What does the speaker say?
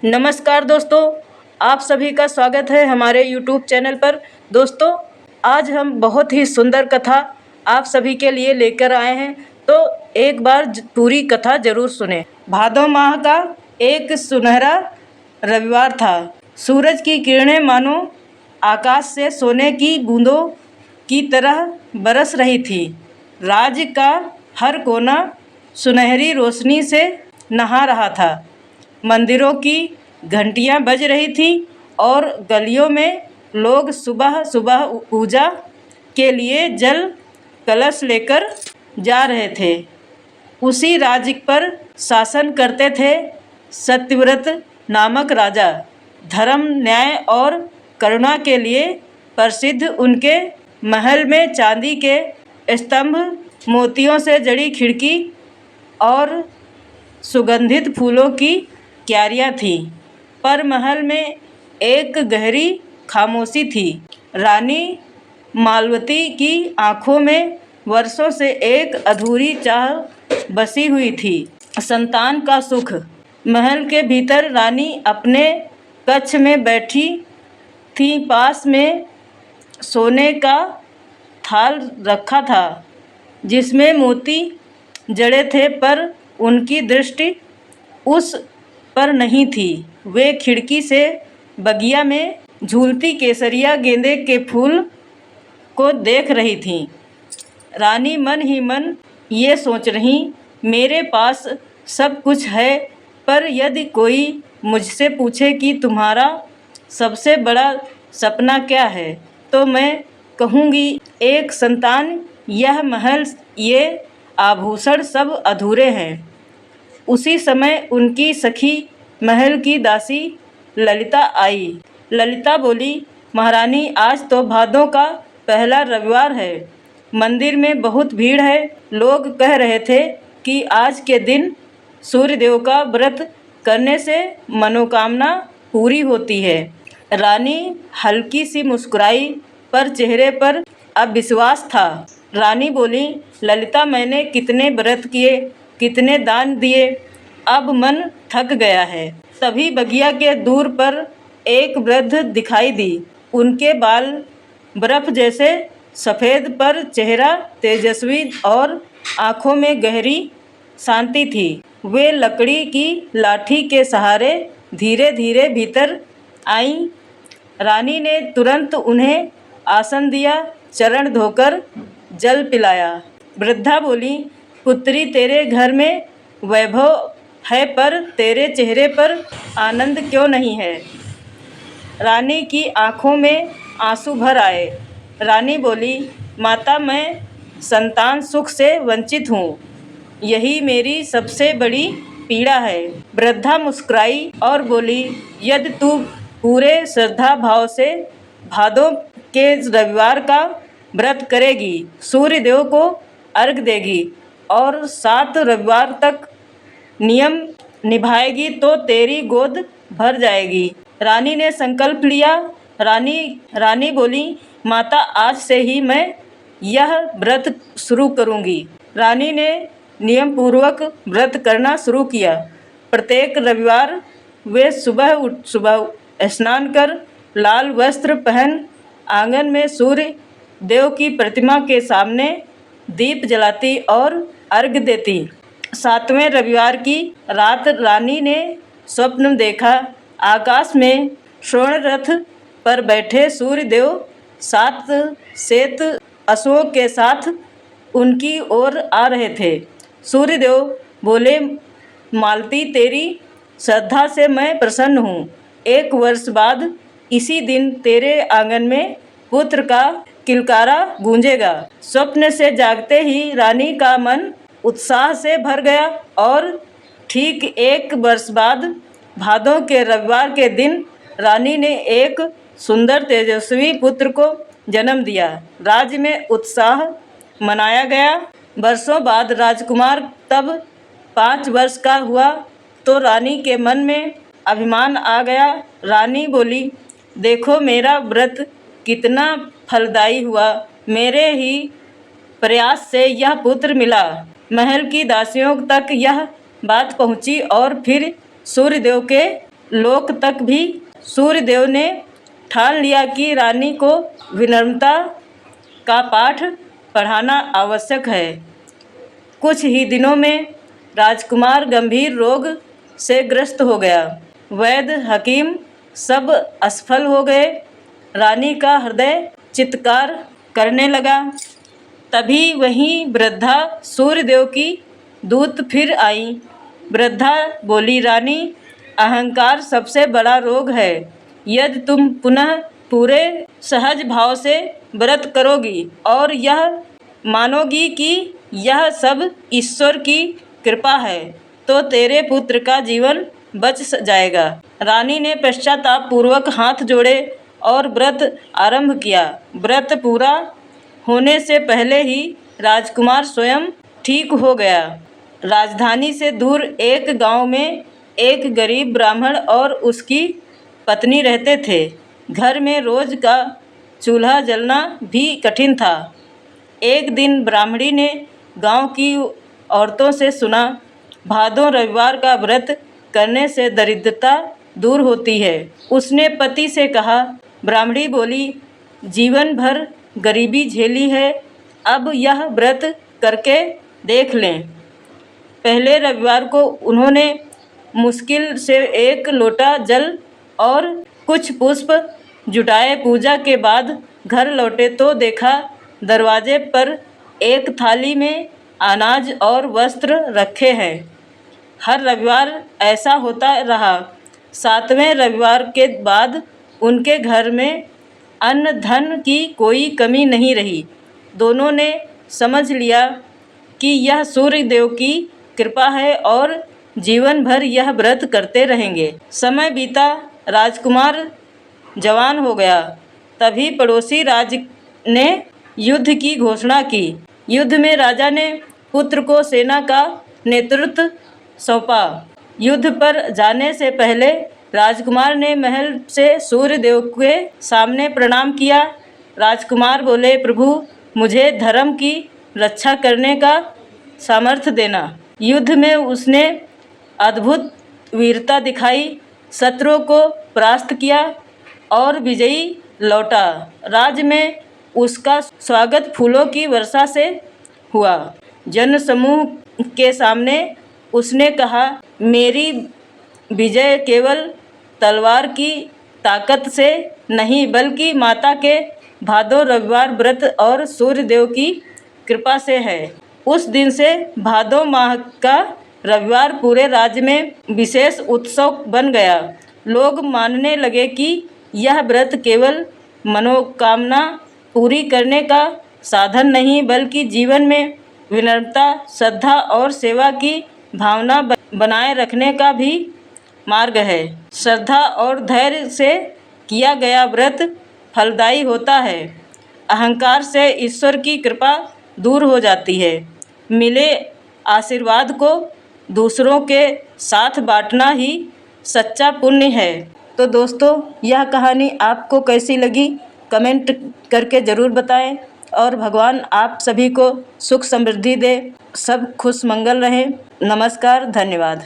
नमस्कार दोस्तों, आप सभी का स्वागत है हमारे YouTube चैनल पर। दोस्तों, आज हम बहुत ही सुंदर कथा आप सभी के लिए लेकर आए हैं, तो एक बार पूरी कथा ज़रूर सुने। भादों माह का एक सुनहरा रविवार था। सूरज की किरणें मानो आकाश से सोने की बूंदों की तरह बरस रही थी। राज्य का हर कोना सुनहरी रोशनी से नहा रहा था। मंदिरों की घंटियां बज रही थी और गलियों में लोग सुबह सुबह पूजा के लिए जल कलश लेकर जा रहे थे। उसी राज्य पर शासन करते थे सत्यव्रत नामक राजा। धर्म, न्याय और करुणा के लिए प्रसिद्ध उनके महल में चांदी के स्तंभ, मोतियों से जड़ी खिड़की और सुगंधित फूलों की क्यारियाँ थीं। पर महल में एक गहरी खामोशी थी। रानी मालवती की आँखों में वर्षों से एक अधूरी चाह बसी हुई थी, संतान का सुख। महल के भीतर रानी अपने कक्ष में बैठी थी। पास में सोने का थाल रखा था जिसमें मोती जड़े थे, पर उनकी दृष्टि उस पर नहीं थी। वे खिड़की से बगिया में झूलती केसरिया गेंदे के फूल को देख रही थीं। रानी मन ही मन ये सोच रही, मेरे पास सब कुछ है, पर यदि कोई मुझसे पूछे कि तुम्हारा सबसे बड़ा सपना क्या है, तो मैं कहूँगी एक संतान। यह महल, ये आभूषण सब अधूरे हैं। उसी समय उनकी सखी महल की दासी ललिता आई। ललिता बोली, महारानी, आज तो भादों का पहला रविवार है। मंदिर में बहुत भीड़ है। लोग कह रहे थे कि आज के दिन सूर्यदेव का व्रत करने से मनोकामना पूरी होती है। रानी हल्की सी मुस्कुराई, पर चेहरे पर अविश्वास था। रानी बोली, ललिता, मैंने कितने व्रत किए, कितने दान दिए, अब मन थक गया है। तभी बगिया के दूर पर एक वृद्ध दिखाई दी। उनके बाल बर्फ जैसे सफ़ेद, पर चेहरा तेजस्वी और आँखों में गहरी शांति थी। वे लकड़ी की लाठी के सहारे धीरे धीरे भीतर आईं। रानी ने तुरंत उन्हें आसन दिया, चरण धोकर जल पिलाया। वृद्धा बोली, पुत्री, तेरे घर में वैभव है, पर तेरे चेहरे पर आनंद क्यों नहीं है? रानी की आंखों में आंसू भर आए। रानी बोली, माता, मैं संतान सुख से वंचित हूँ। यही मेरी सबसे बड़ी पीड़ा है। वृद्धा मुस्कुराई और बोली, यदि तू पूरे श्रद्धा भाव से भादों के रविवार का व्रत करेगी, सूर्यदेव को अर्घ देगी और 7 रविवार तक नियम निभाएगी, तो तेरी गोद भर जाएगी। रानी ने संकल्प लिया। रानी बोली, माता, आज से ही मैं यह व्रत शुरू करूंगी। रानी ने नियम पूर्वक व्रत करना शुरू किया। प्रत्येक रविवार वे सुबह स्नान कर लाल वस्त्र पहन आंगन में सूर्य देव की प्रतिमा के सामने दीप जलाती और अर्घ देती। 7वें रविवार की रात रानी ने स्वप्न देखा। आकाश में स्वर्ण रथ पर बैठे सूर्यदेव 7 श्वेत अश्वों के साथ उनकी ओर आ रहे थे। सूर्यदेव बोले, मालती, तेरी श्रद्धा से मैं प्रसन्न हूँ। 1 वर्ष बाद इसी दिन तेरे आंगन में पुत्र का किलकारा गूंजेगा। स्वप्न से जागते ही रानी का मन उत्साह से भर गया और ठीक 1 वर्ष बाद भादों के रविवार के दिन रानी ने एक सुंदर तेजस्वी पुत्र को जन्म दिया। राज्य में उत्साह मनाया गया। वर्षों बाद राजकुमार तब 5 वर्ष का हुआ तो रानी के मन में अभिमान आ गया। रानी बोली, देखो मेरा व्रत कितना फलदायी हुआ। मेरे ही प्रयास से यह पुत्र मिला। महल की दासियों तक यह बात पहुंची और फिर सूर्यदेव के लोक तक भी सूर्यदेव ने ठान लिया कि रानी को विनम्रता का पाठ पढ़ाना आवश्यक है। कुछ ही दिनों में राजकुमार गंभीर रोग से ग्रस्त हो गया। वैद्य हकीम सब असफल हो गए। रानी का हृदय चित्कार करने लगा। तभी वहीं वृद्धा सूर्यदेव की दूत फिर आई। वृद्धा बोली, रानी, अहंकार सबसे बड़ा रोग है। यदि तुम पुनः पूरे सहज भाव से व्रत करोगी और यह मानोगी कि यह सब ईश्वर की कृपा है, तो तेरे पुत्र का जीवन बच जाएगा। रानी ने पश्चाताप पूर्वक हाथ जोड़े और व्रत आरंभ किया। व्रत पूरा होने से पहले ही राजकुमार स्वयं ठीक हो गया। राजधानी से दूर एक गांव में एक गरीब ब्राह्मण और उसकी पत्नी रहते थे। घर में रोज का चूल्हा जलना भी कठिन था। एक दिन ब्राह्मणी ने गांव की औरतों से सुना, भादों रविवार का व्रत करने से दरिद्रता दूर होती है। उसने पति से कहा। ब्राह्मणी बोली, जीवन भर गरीबी झेली है, अब यह व्रत करके देख लें। पहले रविवार को उन्होंने मुश्किल से एक लोटा जल और कुछ पुष्प जुटाए। पूजा के बाद घर लौटे तो देखा दरवाजे पर एक थाली में अनाज और वस्त्र रखे हैं। हर रविवार ऐसा होता रहा। 7वें रविवार के बाद उनके घर में अन्न धन की कोई कमी नहीं रही। दोनों ने समझ लिया कि यह सूर्य देव की कृपा है और जीवन भर यह व्रत करते रहेंगे। समय बीता, राजकुमार जवान हो गया। तभी पड़ोसी राज्य ने युद्ध की घोषणा की। युद्ध में राजा ने पुत्र को सेना का नेतृत्व सौंपा। युद्ध पर जाने से पहले राजकुमार ने महल से सूर्य देव के सामने प्रणाम किया। राजकुमार बोले, प्रभु, मुझे धर्म की रक्षा करने का सामर्थ्य देना। युद्ध में उसने अद्भुत वीरता दिखाई, शत्रुओं को परास्त किया और विजयी लौटा। राज्य में उसका स्वागत फूलों की वर्षा से हुआ। जनसमूह के सामने उसने कहा, मेरी विजय केवल तलवार की ताकत से नहीं, बल्कि माता के भादों रविवार व्रत और सूर्य देव की कृपा से है। उस दिन से भादों माह का रविवार पूरे राज्य में विशेष उत्सव बन गया। लोग मानने लगे कि यह व्रत केवल मनोकामना पूरी करने का साधन नहीं, बल्कि जीवन में विनम्रता, श्रद्धा और सेवा की भावना बनाए रखने का भी मार्ग है। श्रद्धा और धैर्य से किया गया व्रत फलदायी होता है। अहंकार से ईश्वर की कृपा दूर हो जाती है। मिले आशीर्वाद को दूसरों के साथ बांटना ही सच्चा पुण्य है। तो दोस्तों, यह कहानी आपको कैसी लगी कमेंट करके ज़रूर बताएं और भगवान आप सभी को सुख समृद्धि दे, सब खुश मंगल रहें। नमस्कार, धन्यवाद।